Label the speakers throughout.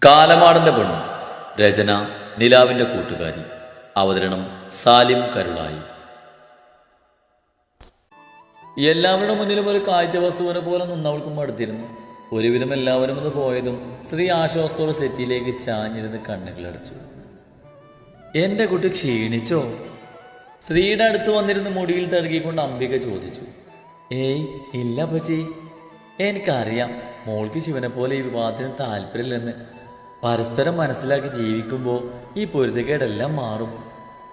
Speaker 1: കാലമാടന്റെ പെണ്ണ്. രചന നിലാവിന്റെ കൂട്ടുകാരി. അവതരണം സാലിം കരുളായി. എല്ലാവരുടെ മുന്നിലും ഒരു കാഴ്ച വസ്തുവിനെ പോലെ നിന്നവൾക്കും മടുത്തിരുന്നു. ഒരുവിധം എല്ലാവരും ഒന്ന് പോയതും സ്ത്രീ ആശ്വാസത്തോടെ സെറ്റിയിലേക്ക് ചാഞ്ഞിരുന്ന് കണ്ണുകളടച്ചു. എൻ്റെ കുട്ടി ക്ഷീണിച്ചോ? സ്ത്രീയുടെ അടുത്ത് വന്നിരുന്ന് മുടിയിൽ തഴുകിക്കൊണ്ട് അംബിക ചോദിച്ചു. ഏയ് ഇല്ല പച്ചി, എനിക്കറിയാം മോൾക്ക് ശിവനെ പോലെ ഈ വിവാഹത്തിന് താല്പര്യമില്ലെന്ന്. പരസ്പരം മനസ്സിലാക്കി ജീവിക്കുമ്പോൾ ഈ പൊരുത്തക്കേടെല്ലാം മാറും.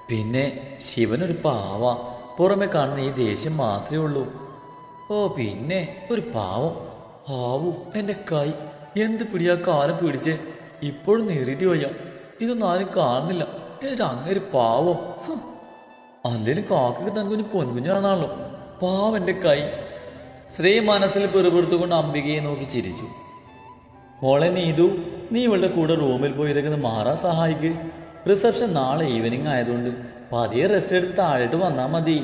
Speaker 1: പിന്നെ ശിവനൊരു പാവ, പുറമെ കാണുന്ന ഈ ദേഷ്യം മാത്രമേ ഉള്ളൂ. ഓ പിന്നെ ഒരു പാവം. ആവൂ എൻ്റെ കൈ എന്ത് പിടിയാ കാലം പിടിച്ച് ഇപ്പോഴും നേറിയിട്ട് വയ്യ. ഇതൊന്നും ആരും കാണുന്നില്ല. എന്നിട്ട് അങ്ങനെ പാവം. അല്ലേലും കാക്കയ്ക്ക് തൻ കുഞ്ഞ് പൊൻകുഞ്ഞാണെന്നാണല്ലോ. പാവം എൻ്റെ കൈ. ശ്രീ മനസ്സിൽ പെറുപെടുത്തുകൊണ്ട് അംബികയെ നോക്കി ചിരിച്ചു. മോളെ നീതു, നീ ഇവളുടെ കൂടെ റൂമിൽ പോയി ഇതൊക്കെ മാറാൻ സഹായിക്ക്. റിസപ്ഷൻ നാളെ ഈവനിങ് ആയതുകൊണ്ട് പതിയെ റെസ്റ്റ് എടുത്ത് താഴോട്ട് വന്നാൽ മതി.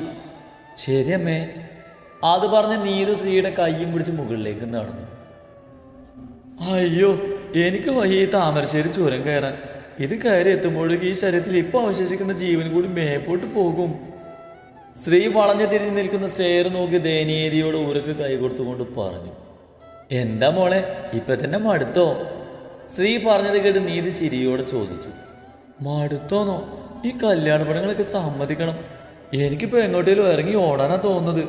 Speaker 1: ശരിയമ്മേ. അത് പറഞ്ഞ് നീതു ശ്രീയുടെ കയ്യും പിടിച്ച് മുകളിലേക്ക് നടന്നു. അയ്യോ എനിക്ക് വയ്യ ഈ താമരശ്ശേരി ചുരം കയറാൻ. ഇത് കയറി എത്തുമ്പോഴേക്ക് ഈ ശരീരത്തിൽ ഇപ്പോൾ അവശേഷിക്കുന്ന ജീവൻ കൂടി മേപ്പോട്ട് പോകും. ശ്രീ വളഞ്ഞു തിരിഞ്ഞു നിൽക്കുന്ന സ്റ്റെയർ നോക്കി ദയനീയതയോട് ഊരക്ക് കൈ കൊടുത്തുകൊണ്ട് പറഞ്ഞു. എന്താ മോളെ ഇപ്പൊ തന്നെ മടുത്തോ? ശ്രീ പറഞ്ഞത് കേട്ട് നീതി ചിരിയോടെ ചോദിച്ചു. മടുത്തോന്നോ? ഈ കല്യാണ പടങ്ങളൊക്കെ സമ്മതിക്കണം. എനിക്കിപ്പോ എങ്ങോട്ടേലും ഇറങ്ങി ഓടാനാ തോന്നുന്നത്.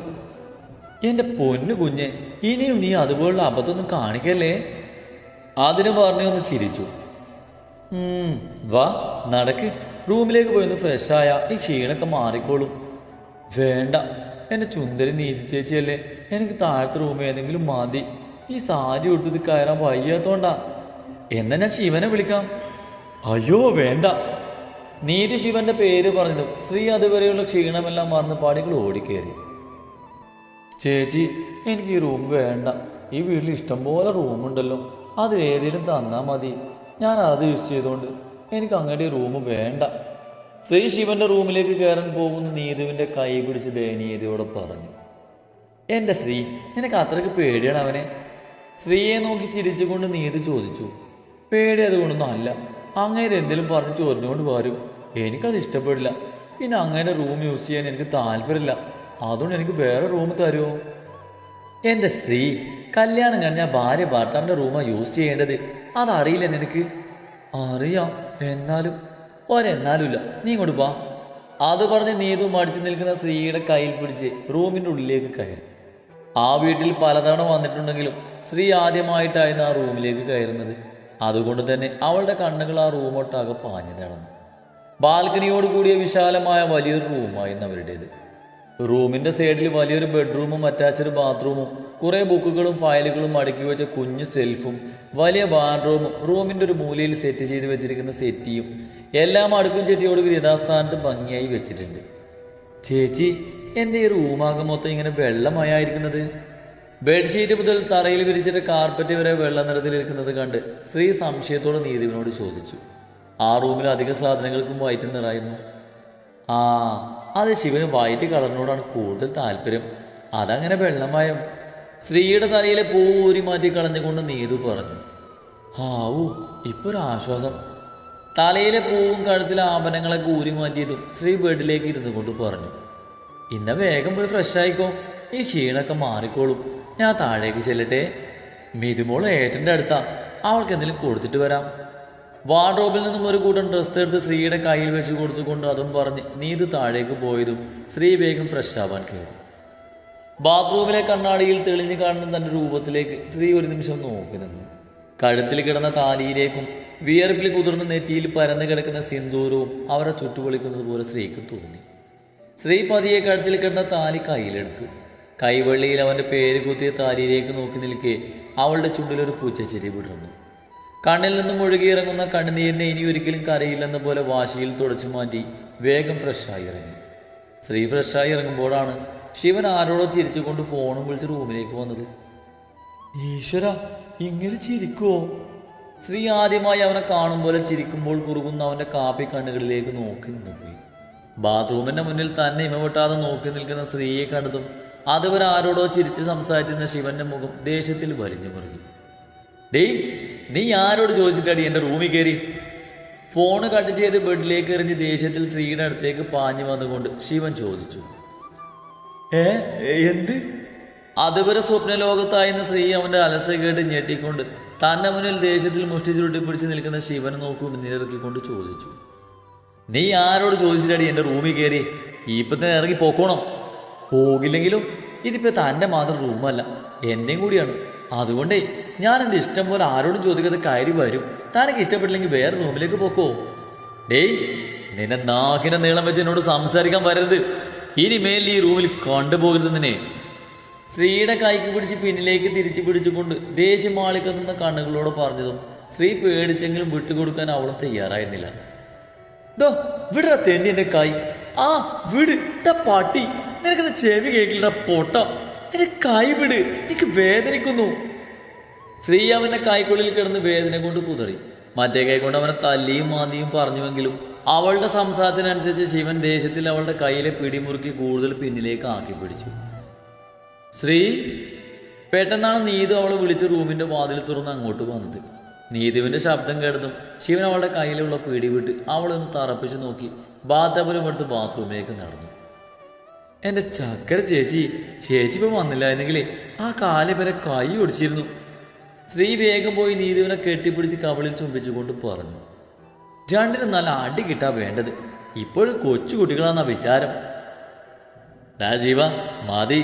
Speaker 1: എൻ്റെ പൊന്നു കുഞ്ഞെ, ഇനിയും നീ അതുപോലുള്ള അബദ്ധമൊന്നും കാണിക്കല്ലേ. അതിന് പറഞ്ഞൊന്ന് ചിരിച്ചു. വാ നടക്ക്, റൂമിലേക്ക് പോയി ഒന്ന് ഫ്രഷായ ഈ ക്ഷീണൊക്കെ മാറിക്കോളും. വേണ്ട, എൻ്റെ ചുന്ദരി നീതി ചേച്ചിയല്ലേ, എനിക്ക് താഴത്തെ റൂമിൽ ഏതെങ്കിലും മതി. ഈ സാരി കൊടുത്തത് കയറാൻ വയ്യാത്തോണ്ടാ. എന്നാ ഞാൻ ശിവനെ വിളിക്കാം. അയ്യോ വേണ്ട. നീതി ശിവന്റെ പേര് പറഞ്ഞതും ശ്രീ അതുവരെയുള്ള ക്ഷീണമെല്ലാം മറന്ന് പാടികൾ ഓടിക്കേറി. ചേച്ചി എനിക്ക് ഈ റൂം വേണ്ട. ഈ വീട്ടിൽ ഇഷ്ടംപോലെ റൂമുണ്ടല്ലോ, അത് ഏതെങ്കിലും തന്നാൽ മതി. ഞാൻ അത് യൂസ് ചെയ്തുകൊണ്ട് എനിക്ക് അങ്ങോട്ട് ഈ റൂം വേണ്ട. ശ്രീ ശിവന്റെ റൂമിലേക്ക് കയറാൻ പോകുന്ന നീതുവിൻ്റെ കൈ പിടിച്ച് ദയനീയതയോടെ പറഞ്ഞു. എൻ്റെ ശ്രീ, നിനക്ക് അത്രയ്ക്ക് പേടിയാണ് അവനെ? ശ്രീയെ നോക്കി ചിരിച്ചുകൊണ്ട് നീതു ചോദിച്ചു. പേടി അതുകൊണ്ടൊന്നും അല്ല, അങ്ങനെ എന്തെങ്കിലും പറഞ്ഞ് ചൊറിഞ്ഞുകൊണ്ട് വരും. എനിക്കത് ഇഷ്ടപ്പെടില്ല. പിന്നെ അങ്ങനെ റൂം യൂസ് ചെയ്യാൻ എനിക്ക് താല്പര്യമില്ല. അതുകൊണ്ട് എനിക്ക് വേറെ റൂം തരുമോ? എൻ്റെ ശ്രീ, കല്യാണം കഴിഞ്ഞാൽ ഭാര്യ ഭർത്താവിൻ്റെ റൂമാണ് യൂസ് ചെയ്യേണ്ടത്. അതറിയില്ല നിനക്ക്? അറിയാം, എന്നാലും ഒരെന്നാലുമില്ല. നീ ഇങ്ങോട്ട് വാ. അത് പറഞ്ഞ് നീതു മടിച്ചു നിൽക്കുന്ന ശ്രീയുടെ കയ്യിൽ പിടിച്ച് റൂമിൻ്റെ ഉള്ളിലേക്ക് കയറി. ആ വീട്ടിൽ പലതവണ വന്നിട്ടുണ്ടെങ്കിലും ശ്രീ ആദ്യമായിട്ടായിരുന്നു ആ റൂമിലേക്ക് കയറുന്നത്. അതുകൊണ്ട് തന്നെ അവളുടെ കണ്ണുകൾ ആ റൂമൊട്ടാകെ പാഞ്ഞു നടന്നു. ബാൽക്കണിയോട് കൂടിയ വിശാലമായ വലിയൊരു റൂമായിരുന്നു അവരുടേത്. റൂമിൻ്റെ സൈഡിൽ വലിയൊരു ബെഡ്റൂമും അറ്റാച്ച്ഡ് ബാത്റൂമും കുറേ ബുക്കുകളും ഫയലുകളും അടുക്കി വെച്ച കുഞ്ഞു സെൽഫും വലിയ വാർഡ്രോബും റൂമിൻ്റെ ഒരു മൂലയിൽ സെറ്റ് ചെയ്ത് വെച്ചിരിക്കുന്ന സെറ്റിയും എല്ലാം അടുക്കും ചെട്ടിയോട് യഥാസ്ഥാനത്ത് ഭംഗിയായി വെച്ചിട്ടുണ്ട്. ചേച്ചി, എൻ്റെ ഈ റൂമാകെ മൊത്തം ഇങ്ങനെ വെള്ളമയായിരിക്കുന്നത്? ബെഡ്ഷീറ്റ് മുതൽ തറയിൽ വിരിച്ചിട്ട് കാർപ്പറ്റ് വരെ വെള്ള നിറത്തിലിരിക്കുന്നത് കണ്ട് ശ്രീ സംശയത്തോടെ നീതുവിനോട് ചോദിച്ചു. ആ റൂമിൽ അധിക സാധനങ്ങൾക്കും വൈറ്റ് നിറായിരുന്നു. ആ, അത് ശിവന് വൈറ്റ് കളറിനോടാണ് കൂടുതൽ താല്പര്യം. അതങ്ങനെ വെള്ളമയം. ശ്രീയുടെ തലയിലെ പൂ ഊരി മാറ്റി കളഞ്ഞുകൊണ്ട് നീതു പറഞ്ഞു. ഹാവൂ, ഇപ്പോൾ ഒരു ആശ്വാസം. തലയിലെ പൂവും കഴുത്തിലെ ആഭരണങ്ങളൊക്കെ ഊരി മാറ്റിയതും ശ്രീ ബെഡിലേക്ക് ഇരുന്നു കൊണ്ട് പറഞ്ഞു. ഇന്ന വേഗം പോയി ഫ്രഷ് ആയിക്കോ, ഈ ക്ഷീണമൊക്കെ മാറിക്കോളും. ഞാൻ താഴേക്ക് ചെല്ലട്ടെ. മിതുമോൾ ഏട്ടൻ്റെ അടുത്താ, അവൾക്ക് എന്തെങ്കിലും കൊടുത്തിട്ട് വരാം. വാർഡ്രോബിൽ നിന്നും ഒരു കൂട്ടം ഡ്രസ്സ് എടുത്ത് ശ്രീയുടെ കയ്യിൽ വെച്ച് കൊടുത്തുകൊണ്ട് അതും പറഞ്ഞ് നീതു താഴേക്ക് പോയതും ശ്രീ വേഗം ഫ്രഷ് ആവാൻ കയറി. ബാത്റൂമിലെ കണ്ണാടിയിൽ തെളിഞ്ഞു കാണുന്ന തൻ്റെ രൂപത്തിലേക്ക് ശ്രീ ഒരു നിമിഷം നോക്കി നിന്നു. കഴുത്തിൽ കിടന്ന താലിയിലേക്കും വിയർപ്പിൽ കുതിർന്ന നെറ്റിയിൽ പരന്നു കിടക്കുന്ന സിന്ദൂരവും അവരെ ചുട്ടുപൊളിക്കുന്നത് പോലെ ശ്രീക്ക് തോന്നി. ശ്രീ പതിയെ കഴുത്തിൽ കിടന്ന താലി കയ്യിലെടുത്തു. കൈവെള്ളിയിൽ അവൻ്റെ പേര് കുത്തിയ താലിയിലേക്ക് നോക്കി നിൽക്കെ അവളുടെ ചുണ്ടിലൊരു പൂച്ചച്ചിരി വിടർന്നു. കണ്ണിൽ നിന്നും ഒഴുകിയിറങ്ങുന്ന കണ്ണുനീരിനെ ഇനി ഒരിക്കലും കരയില്ലെന്ന പോലെ വാശിയിൽ തുടച്ചു മാറ്റി വേഗം ഫ്രഷായി ഇറങ്ങി. ശ്രീ ഫ്രഷായി ഇറങ്ങുമ്പോഴാണ് ശിവൻ ആരോടോ ചിരിച്ചുകൊണ്ട് ഫോണും വിളിച്ച് റൂമിലേക്ക് വന്നത്. ഈശ്വര, ഇങ്ങനെ ചിരിക്കുവോ? ശ്രീ ആദ്യമായി അവനെ കാണും പോലെ ചിരിക്കുമ്പോൾ കുറുകുന്ന അവൻ്റെ കാപ്പി കണ്ണുകളിലേക്ക് നോക്കി നിന്നുപോയി. ബാത്റൂമിൻ്റെ മുന്നിൽ തന്നെ ഇമവെട്ടാതെ നോക്കി നിൽക്കുന്ന സ്ത്രീയെ കണ്ടതും അതുവരെ ആരോടോ ചിരിച്ച് സംസാരിച്ചിരുന്ന ശിവന്റെ മുഖം ദേഷ്യത്തിൽ വലിഞ്ഞു മുറുകി. ഡേയ്, നീ ആരോട് ചോദിച്ചിട്ടാടി എൻ്റെ റൂമിൽ കയറി? ഫോണ് കട്ട് ചെയ്ത് ബെഡിലേക്ക് എറിഞ്ഞ് ദേഷ്യത്തിൽ ശ്രീയുടെ അടുത്തേക്ക് പാഞ്ഞു വന്നുകൊണ്ട് ശിവൻ ചോദിച്ചു. എന്ത്? അതുവരെ സ്വപ്ന ലോകത്തായിരുന്ന ശ്രീ അവൻ്റെ അലസ കേട്ട് ഞെട്ടിക്കൊണ്ട് തൻ്റെ മുന്നിൽ ദേഷ്യത്തിൽ മുഷ്ടി ചുരുട്ടിപ്പിടിച്ച് നിൽക്കുന്ന ശിവനെ നോക്കി നിരക്കിക്കൊണ്ട് ചോദിച്ചു. നീ ആരോട് ചോദിച്ചിട്ടാടി എൻ്റെ റൂമിൽ കയറി? ഇപ്പം തന്നെ ഇറങ്ങി പോക്കോണം. പോകില്ലെങ്കിലോ? ഇതിപ്പോൾ തൻ്റെ മാത്രം റൂമല്ല, എൻ്റെയും കൂടിയാണ്. അതുകൊണ്ടേ ഞാൻ എൻ്റെ ഇഷ്ടം പോലെ ആരോടും ചോദിക്കാതെ കയറി വരും. തനിക്ക് ഇഷ്ടപ്പെട്ടില്ലെങ്കിൽ വേറെ റൂമിലേക്ക് പോക്കോ. ഡേയ്, നിന്നെ നാക്കിനെ നീളം വെച്ച് എന്നോട് സംസാരിക്കാൻ വരരുത്. ഇനിമേൽ ഈ റൂമിൽ കണ്ടുപോകരുത് നിന്നെ. ശ്രീയുടെ കൈക്ക് പിടിച്ച് പിന്നിലേക്ക് തിരിച്ചു പിടിച്ചുകൊണ്ട് ദേഷ്യം മാളിക്കത്തുന്ന കണ്ണുകളോട് പറഞ്ഞതും ശ്രീ പേടിച്ചെങ്കിലും വിട്ടുകൊടുക്കാൻ അവളും തയ്യാറായിരുന്നില്ല. ദോ വിടറ തെണ്ടി എൻ്റെ കൈ. ആ വിട് പാട്ടി, നിനക്കത് ചെവി കേൾക്കില്ല പൊട്ട. എൻ്റെ കൈ വിട്, എനിക്ക് വേദനിക്കുന്നു. ശ്രീ അവൻ്റെ കൈക്കുള്ളിൽ കിടന്ന് വേദന കൊണ്ട് കുതറി. മറ്റേ കൈ കൊണ്ട് അവനെ തല്ലിയും മാന്തിയും പറഞ്ഞുവെങ്കിലും അവളുടെ സംസാരത്തിനനുസരിച്ച് ശിവൻ ദേഷ്യത്തിൽ അവളുടെ കയ്യിലെ പിടിമുറുക്കി കൂടുതൽ പിന്നിലേക്ക് ആക്കി പിടിച്ചു. ശ്രീ, പെട്ടെന്നാണ് നീതു അവളെ വിളിച്ച് റൂമിൻ്റെ വാതിൽ തുറന്ന് അങ്ങോട്ട് വന്നത്. നീതുവിൻ്റെ ശബ്ദം കേട്ടതും ശിവൻ അവളുടെ കയ്യിലുള്ള പിടി വിട്ട് അവളൊന്ന് തറപ്പിച്ച് നോക്കി ബാത്തപുരം എടുത്ത് ബാത്റൂമിലേക്ക് നടന്നു. എൻ്റെ ചക്കര ചേച്ചി ഇപ്പം വന്നില്ലായിരുന്നെങ്കിലേ ആ കാല് വരെ കൈ ഒടിച്ചിരുന്നു. ശ്രീ വേഗം പോയി നീതുവിനെ കെട്ടിപ്പിടിച്ച് കവിളിൽ ചുംബിച്ചുകൊണ്ട് പറഞ്ഞു. രണ്ടിനും നല്ല അടി കിട്ടാ വേണ്ടത്. ഇപ്പോഴും കൊച്ചു കുട്ടികളാണെന്നാ വിചാരം. രാജീവ മതി,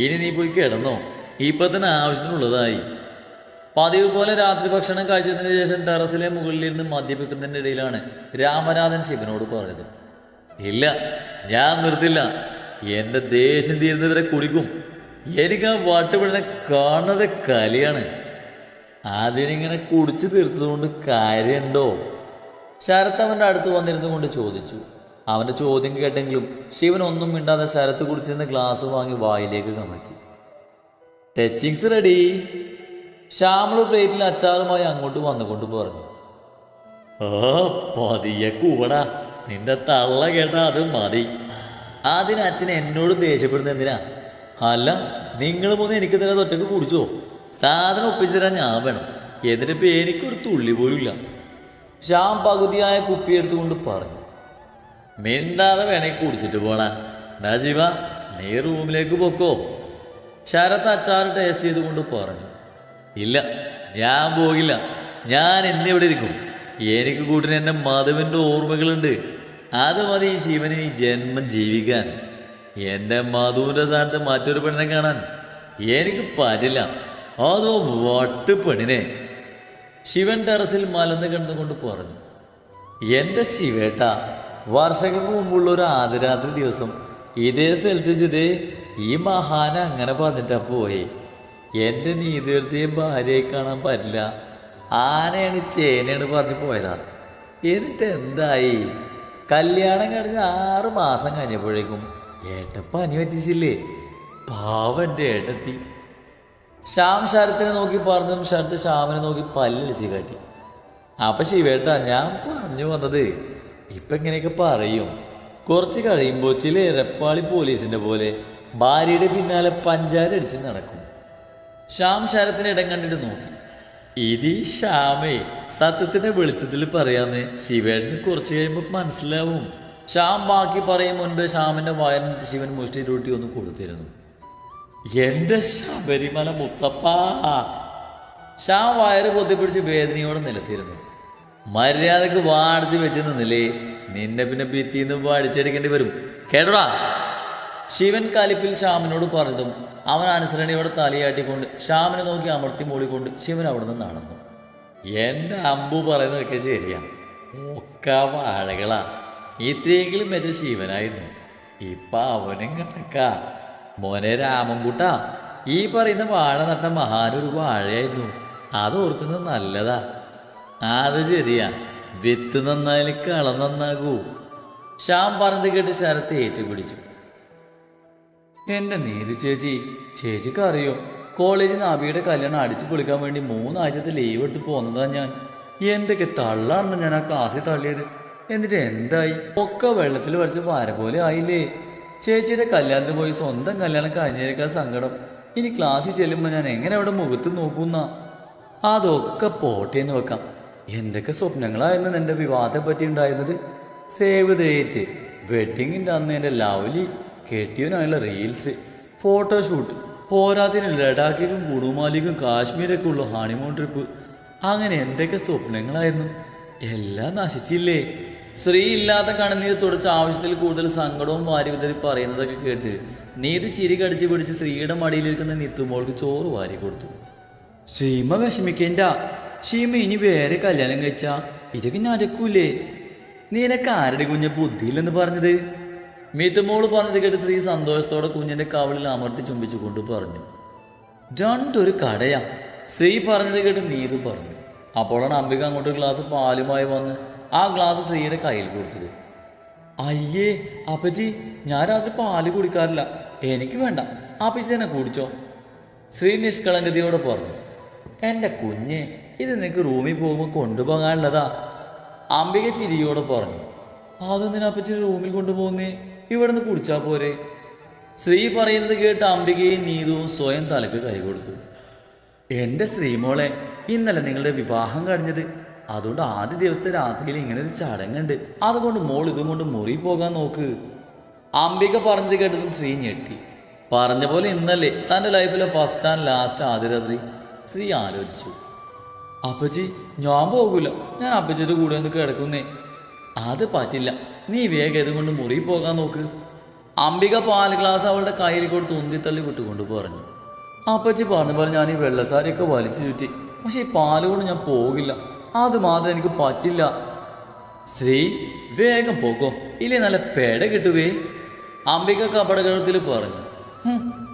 Speaker 1: ഇനി നീ പോയി കിടന്നോ. ഇപ്പം തന്നെ ആവശ്യത്തിനുള്ളതായി. പതിവ് പോലെ രാത്രി ഭക്ഷണം കഴിച്ചതിന് ശേഷം ടെറസിലെ മുകളിലിരുന്ന് മദ്യപിക്കുന്നതിൻ്റെ ഇടയിലാണ് രാമനാഥൻ ശിവനോട് പറഞ്ഞത്. ഇല്ല, ഞാൻ നിർത്തില്ല. എൻ്റെ ദേഷ്യം തീരുന്നവരെ കുടിക്കും. എനിക്ക് ആ വാട്ടുപിടിനെ കാണുന്നത് കലിയാണ്. അതിനിങ്ങനെ കുടിച്ചു തീർത്തതുകൊണ്ട് കാര്യമുണ്ടോ? ശരത്ത് അവൻ്റെ അടുത്ത് വന്നിരുന്നു കൊണ്ട് ചോദിച്ചു. അവൻ്റെ ചോദ്യം കേട്ടെങ്കിലും ശിവൻ ഒന്നും മിണ്ടാതെ ശരത്ത് കുടിച്ചിരുന്ന ഗ്ലാസ് വാങ്ങി വായിലേക്ക് കമഴ്ത്തി. Touchings ready. ശ്യാമള് പ്ലേറ്റിൽ അച്ചാറുമായി അങ്ങോട്ട് വന്നുകൊണ്ട് പറഞ്ഞു. പതിയെ കൂടാ, നിന്റെ തള്ള കേട്ടാ അത് മതി. അതിന് അച്ഛൻ എന്നോട് ദേഷ്യപ്പെടുന്നത് എന്തിനാ? അല്ല, നിങ്ങൾ മൂന്ന് എനിക്ക് തന്നെ ഒറ്റക്ക് കുടിച്ചോ? സാധനം ഒപ്പിച്ചുതരാൻ ഞാൻ വേണം. എന്നിട്ടിപ്പോൾ എനിക്കൊരു തുള്ളി പോലും ഇല്ല. ശ്യാം പകുതിയായ കുപ്പി എടുത്തുകൊണ്ട് പറഞ്ഞു. മിണ്ടാതെ വേണമെങ്കിൽ കുടിച്ചിട്ട് പോണാ. ഡാ ശിവ, നീ റൂമിലേക്ക് പൊക്കോ. ശരത്ത് അച്ചാർ ടേസ്റ്റ് ചെയ്തുകൊണ്ട് പറഞ്ഞു. ഇല്ല, ഞാൻ പോകില്ല. ഞാൻ എന്നിവിടെ ഇരിക്കും. എനിക്ക് കൂട്ടിന് എൻ്റെ മധുവിൻ്റെ ഓർമ്മകളുണ്ട്. അത് മതി ഈ ശിവന് ഈ ജന്മം ജീവിക്കാൻ. എൻ്റെ മധുവിൻ്റെ സ്ഥാനത്ത് മറ്റൊരു പെണ്ണിനെ കാണാൻ എനിക്ക് പറ്റില്ല. അതോ വട്ട് പെണ്ണിനെ. ശിവൻ ടെറസിൽ മലന്ന് കിടന്നുകൊണ്ട് പറഞ്ഞു. എൻ്റെ ശിവേട്ടാ, വർഷങ്ങൾക്ക് മുമ്പുള്ള ഒരു ആദ്യരാത്രി ദിവസം ഇതേ സ്ഥലത്ത് വെച്ചതേ ഈ മഹാന അങ്ങനെ പറഞ്ഞിട്ടാ പോയി. എൻ്റെ നീതിയെടുത്തേയും ഭാര്യയെ കാണാൻ പറ്റില്ല, ആനയാണ് ചേനയാണ് പറഞ്ഞ് പോയതാ. എന്നിട്ട് എന്തായി? കല്യാണം കഴിഞ്ഞ് 6 മാസം കഴിഞ്ഞപ്പോഴേക്കും ഏട്ടൻ പനി പറ്റിച്ചില്ലേ? പാവൻ്റെ ഏട്ടത്തി. ശ്യാം ശരത്തിനെ നോക്കി പറഞ്ഞതും ശരത്ത് ശ്യാമിനെ നോക്കി പല്ലടിച്ച് കാട്ടി. അപ്പം ശിവേട്ടാ, ഞാൻ പറഞ്ഞു വന്നത് ഇപ്പം ഇങ്ങനെയൊക്കെ പറയും. കുറച്ച് കഴിയുമ്പോൾ ചില എരപ്പാളി പോലീസിൻ്റെ പോലെ ഭാര്യയുടെ പിന്നാലെ പഞ്ചാരടിച്ച് നടക്കും. ശ്യാം ശരത്തിനെ ഇടം കണ്ടിട്ട് നോക്കി. ഇത് ശ്യാമേ, സത്യത്തിൻ്റെ വെളിച്ചത്തിൽ പറയാന്ന് ശിവേട്ടന് കുറച്ച് കഴിയുമ്പോൾ മനസ്സിലാവും. ശ്യാം ബാക്കി പറയും മുൻപേ ശ്യാമിൻ്റെ വയറിന് ശിവൻ മുഷ്ടി റൂട്ടി ഒന്ന് കൊടുത്തിരുന്നു. എൻ്റെ ശബരിമല മുത്തപ്പാ. ശ്യാം വയറ് പൊത്തിപ്പിടിച്ച് വേദനയോടെ നിലത്തിരുന്നു. മര്യാദക്ക് വാടിച്ച് വെച്ച് നിന്നില്ലേ, നിന്നെ പിന്നെ ഭിത്തിന്ന് വാടിച്ചെടുക്കേണ്ടി വരും, കേട്ടോടാ. ശിവൻ കലിപ്പിൽ ശ്യാമിനോട് പറഞ്ഞതും അവൻ അനുസരണയോടെ തലയാട്ടിക്കൊണ്ട് ശ്യാമിനെ നോക്കി അമർത്തി മൂളിക്കൊണ്ട് ശിവൻ അവിടെ നിന്ന് നടന്നു. എൻ്റെ അമ്പു പറയുന്നതൊക്കെ ശരിയാ, ഒക്കെ വാഴകളാ. ഇത്രയെങ്കിലും വെച്ച ശിവനായിരുന്നു. ഇപ്പം അവനും കണക്കാ. മോനെ രാമൻകുട്ടാ, ഈ പറയുന്ന വാഴ നട്ട മഹാനൊരു വാഴയായിരുന്നു. അത് ഓർക്കുന്നത് നല്ലതാ. അത് ശരിയാ, വിത്ത് നന്നായാലും കളം നന്നാകൂ. ശ്യാം പറഞ്ഞത് കേട്ട് ശരത്ത് ഏറ്റുപിടിച്ചു. എൻ്റെ നീതു ചേച്ചിക്ക് അറിയോ, കോളേജിൽ നിന്ന് അബിയുടെ കല്യാണം അടിച്ചു പൊളിക്കാൻ വേണ്ടി 3 ആഴ്ചത്തെ ലീവ് എടുത്ത് പോന്നതാ ഞാൻ. എന്തൊക്കെ തള്ളാണെന്ന് ഞാൻ ആ ക്ലാസ്സിൽ തള്ളിയത്. എന്നിട്ട് എന്തായി? ഒക്കെ വെള്ളത്തിൽ വരച്ച് വാര പോലെ ആയില്ലേ. ചേച്ചിയുടെ കല്യാണത്തിന് പോയി സ്വന്തം കല്യാണം കഴിഞ്ഞേക്കാൻ സങ്കടം. ഇനി ക്ലാസ്സിൽ ചെല്ലുമ്പോൾ ഞാൻ എങ്ങനെ അവിടെ മുഖത്ത് നോക്കുന്ന? അതൊക്കെ പോട്ടേന്ന് വെക്കാം. എന്തൊക്കെ സ്വപ്നങ്ങളായിരുന്നു എൻ്റെ വിവാഹത്തെ പറ്റി ഉണ്ടായിരുന്നത്. സേവ് ദ ഡേറ്റ്, വെഡ്ഡിങ്ങിൻ്റെ അന്ന് എൻ്റെ ലവ്ലി കെട്ടിയവനായുള്ള റീൽസ്, ഫോട്ടോഷൂട്ട്, പോരാത്തിന് ലഡാക്കിക്കും കുണുമാലിക്കും കാശ്മീരൊക്കെ ഉള്ള ഹണിമൂൺ ട്രിപ്പ്. അങ്ങനെ എന്തൊക്കെ സ്വപ്നങ്ങളായിരുന്നു. എല്ലാം നശിച്ചില്ലേ. ശ്രീ ഇല്ലാത്ത കണ്ണുനീര് തുടച്ച് ആവശ്യത്തിൽ കൂടുതൽ സങ്കടവും വാരി വിതറി പറയുന്നതൊക്കെ കേട്ട് നീതു ചിരി കടിച്ച് പിടിച്ച് ശ്രീയുടെ മടിയിലിരിക്കുന്ന നിത്തുമോൾക്ക് ചോറ് വാരി കൊടുത്തു. ഷീമ വിഷമിക്കേണ്ട. ഷീമ ഇനി വേറെ കല്യാണം കഴിച്ചാ ഇതൊക്കെ നടക്കൂലേ? നിനക്ക് ആരുടെ കുഞ്ഞ ബുദ്ധിയില്ലെന്ന് പറഞ്ഞത്? മിത്തുമോള് പറഞ്ഞത് കേട്ട് ശ്രീ സന്തോഷത്തോടെ കുഞ്ഞിന്റെ കവിളിൽ അമർത്തി ചുംബിച്ചു കൊണ്ട് പറഞ്ഞു. രണ്ടൊരു കടയാ. ശ്രീ പറഞ്ഞത് കേട്ട് നീതു പറഞ്ഞു. അപ്പോഴാണ് അംബിക അങ്ങോട്ട് ഗ്ലാസ് പാലുമായി വന്ന് ആ ഗ്ലാസ് ശ്രീയുടെ കയ്യിൽ കൊടുത്തത്. അയ്യേ അപ്പച്ചി, ഞാൻ രാത്രി പാല് കുടിക്കാറില്ല, എനിക്ക് വേണ്ട, അപ്പച്ചി തന്നെ കുടിച്ചോ. ശ്രീ നിഷ്കളങ്കതയോടെ പറഞ്ഞു. എൻ്റെ കുഞ്ഞെ, ഇത് നിനക്ക് റൂമിൽ പോകുമ്പോൾ കൊണ്ടുപോകാനുള്ളതാ. അംബിക ചിരിയോടെ പറഞ്ഞു. അതെന്തിനാ അപ്പച്ചി റൂമിൽ കൊണ്ടുപോകുന്നേ? ഇവിടെ നിന്ന് കുടിച്ചാൽ പോരെ? ശ്രീ പറയുന്നത് കേട്ട് അംബികയും നീതുവും സ്വയം തലക്ക് കൈ കൊടുത്തു. എൻ്റെ ശ്രീമോളെ, ഇന്നലെ നിങ്ങളുടെ വിവാഹം കഴിഞ്ഞത്, അതുകൊണ്ട് ആദ്യ ദിവസത്തെ രാത്രിയിൽ ഇങ്ങനെ ഒരു ചടങ്ങുണ്ട്, അതുകൊണ്ട് മോൾ ഇതും കൊണ്ട് മുറി പോകാൻ നോക്ക്. അംബിക പറഞ്ഞത് കേട്ടതും ശ്രീ ഞെട്ടി. പറഞ്ഞ പോലെ ഇന്നല്ലേ തൻ്റെ ലൈഫിലെ ഫസ്റ്റ് ആൻഡ് ലാസ്റ്റ് ആദ്യ രാത്രി? ശ്രീ ആലോചിച്ചു. അപ്പച്ചി, ഞാൻ പോകൂല, ഞാൻ അപ്പച്ചിയുടെ കൂടെ ഒന്ന് കിടക്കുന്നേ. അത് പറ്റില്ല, നീ വേഗം ഇതും കൊണ്ട് മുറി പോകാൻ നോക്ക്. അംബിക പാൽ ഗ്ലാസ് അവളുടെ കയ്യിൽ കൊടുത്ത് ഉന്തിത്തള്ളി വിട്ടുകൊണ്ട് പറഞ്ഞു. അപ്പച്ചി പറഞ്ഞ പോലെ ഞാൻ ഈ വെള്ളസാരിയൊക്കെ വലിച്ചു ചുറ്റി, പക്ഷെ ഈ പാല് കൊണ്ട് ഞാൻ പോകില്ല, അത് മാത്രം എനിക്ക് പറ്റില്ല. ശ്രീ, വേഗം പോക്കോ, ഇല്ലേ നല്ല പേട കിട്ടുവേ. അംബിക കപടകരത്തിൽ പറഞ്ഞു.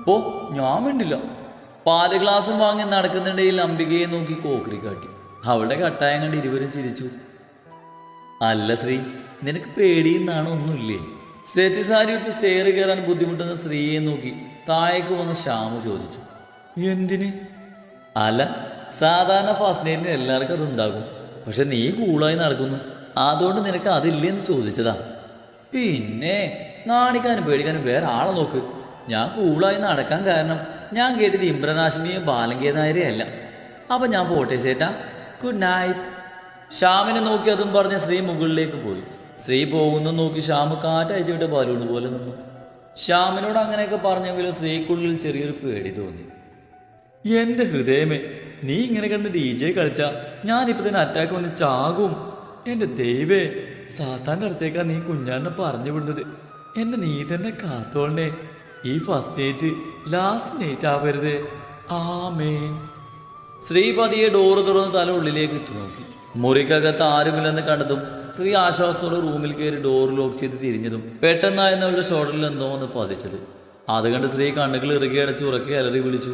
Speaker 1: പോ, ഞാൻ വേണ്ടില്ല. പാല് ഗ്ലാസും വാങ്ങി നടക്കുന്നിടയിൽ അംബികയെ നോക്കി കോക്കറി കാട്ടി. അവളുടെ കട്ടായം കണ്ട് ഇരുവരും ചിരിച്ചു. അല്ല ശ്രീ, നിനക്ക് പേടിയെന്നാണ് ഒന്നുമില്ലേ? സെറ്റ് സാരി ഇട്ട് സ്റ്റെയർ കയറാൻ ബുദ്ധിമുട്ടുന്ന സ്ത്രീയെ നോക്കി താഴേക്ക് വന്ന ശ്യാമു ചോദിച്ചു. എന്തിന്? അല്ല, സാധാരണ ഫസ്റ്റ് നൈറ്റിന് എല്ലാവർക്കും അതുണ്ടാകും, പക്ഷെ നീ കൂളായി നടക്കുന്നു, അതുകൊണ്ട് നിനക്ക് അതില്ലെന്ന് ചോദിച്ചതാ. പിന്നെ നാണിക്കാനും പേടിക്കാനും വേറെ ആളെ നോക്ക്. ഞാൻ കൂളായി നടക്കാൻ കാരണം ഞാൻ കേട്ടത് ഇമ്രാൻ ഹാഷ്മിയെ ബാലങ്കേ നായരെ അല്ല. അപ്പം ഞാൻ പോട്ടെ ചേട്ടാ, ഗുഡ് നൈറ്റ്. ശ്യാമിനെ നോക്കി അതും പറഞ്ഞ് ശ്രീ മുകളിലേക്ക് പോയി. ശ്രീ പോകുന്നു നോക്കി ശ്യാമ് കാറ്റയച്ചു വിട്ട ബലൂണ് പോലെ നിന്നു. ശ്യാമിനോട് അങ്ങനെയൊക്കെ പറഞ്ഞെങ്കിലും ശ്രീക്കുള്ളിൽ ചെറിയൊരു പേടി തോന്നി. എൻ്റെ ഹൃദയമേ, നീ ഇങ്ങനെ കിടന്ന് DJ കളിച്ചാ ഞാനിപ്പോൾ തന്നെ അറ്റാക്ക് വന്ന് ചാകും. എൻ്റെ ദൈവേ, സാത്താൻ്റെ അടുത്തേക്കാ നീ കുഞ്ഞാണ്ണെ പറഞ്ഞു വിടുന്നത്. എന്നെ നീ തന്നെ കാത്തോളണേ. ഈ ഫസ്റ്റ് നൈറ്റ് ലാസ്റ്റ് നൈറ്റ് ആവരുത്. ആമേൻ. ശ്രീപതിയെ ഡോറ് തുറന്ന് തല ഉള്ളിലേക്ക് ഇട്ടു നോക്കി. മുറിക്കകത്ത് ആരുമില്ലെന്ന് കണ്ടതും സ്ത്രീ ആശ്വാസത്തോടെ റൂമിൽ കയറി ഡോർ ലോക്ക് ചെയ്ത് തിരിഞ്ഞതും പെട്ടെന്നായിരുന്നു അവളുടെ ഷോൾഡറിൽ എന്തോ ഒന്ന് പതിച്ചത്. അത് കണ്ട് സ്ത്രീ കണ്ണുകൾ ഇറുകി അടച്ച് ഉറക്കെ അലറി വിളിച്ചു.